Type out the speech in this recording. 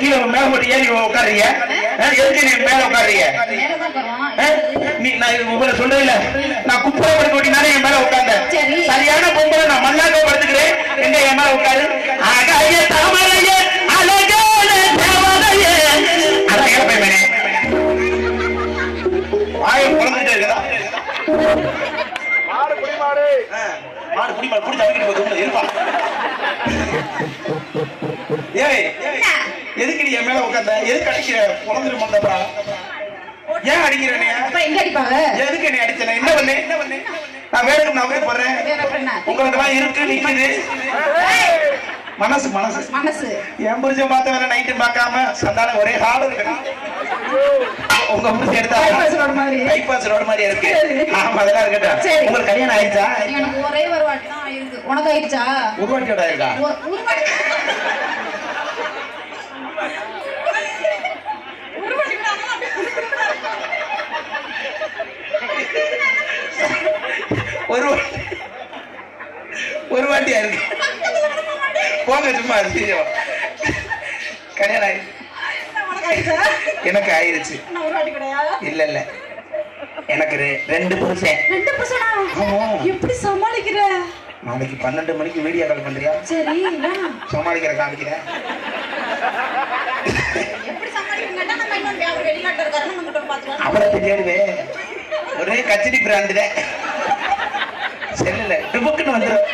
கீழே மேல போட்டு ஏறி உட்காருங்க. எதுக்கு நீ மேல உட்காருங்க? நீ நான் உங்களை சொல்லல, நான் குப்பை படுக்க ஓட்டினாலே என் மேல உட்கார்ந்தேன். சரியான பொம்பளை நான் மல்லாக்க படுத்துக்கிறேன். எங்க என் மேல உட்காரு. அழகாய தாமரையே அழகான தேவதையே. அதான் ஏன் பையனே வாயை குழந்தைட்டே இருக்குதா? மாடு புடி மாடு மாடு புடி மாடு புடி தவிக்கிட்டு போகுது இருப்பா. ஏய் எதுக்கு நீ என் மேல உட்கார்ந்த? எதுக்கு அடிக்கிற? குழந்தை மந்தப்பா ஏன் அடிக்கிற? நீ எங்க அடிப்பாங்க? எதுக்கு நீ அடிச்சன? என்ன பண்ணு? நான் வேணும் நான் போய் போறேன். உங்களுக்கு எல்லாம் இருக்கு நிக்குது மனசு மனசு மனசு. என் புரிஞ்ச பார்த்த வேற நைட்டு பார்க்காம சந்தான ஒரே ஹால் இருக்கு. உங்க புரிஞ்ச எடுத்தா பைபாஸ் ரோடு மாதிரி இருக்கு. ஆமா அதெல்லாம் இருக்கட்டும். உங்களுக்கு கல்யாணம் ஆயிடுச்சா? எனக்கு ஒரே ஒரு வாட்டி தான் ஆயிருக்கு. உனக்கு ஆயிடுச்சா? ஒரு வாட்டியோட ஆயிருக்கா? ஒரு வாட்டியா இருக்கு. போங்க சும்மா கல்யாணம் ஆயிடுச்சு. எனக்கு ஆயிருச்சு. இல்ல இல்ல எனக்கு 2 புருஷன். எப்படி சமாளிக்கிற? நாளைக்கு 12 மணிக்கு வீடியோ கால் பண்றியா? சரி சமாளிக்கிற காமிக்கிற. அவரை தேடுவே ஒரே கச்சடி பிராண்டு தான். செல்லுல டுபுக்குன்னு வந்துடும்.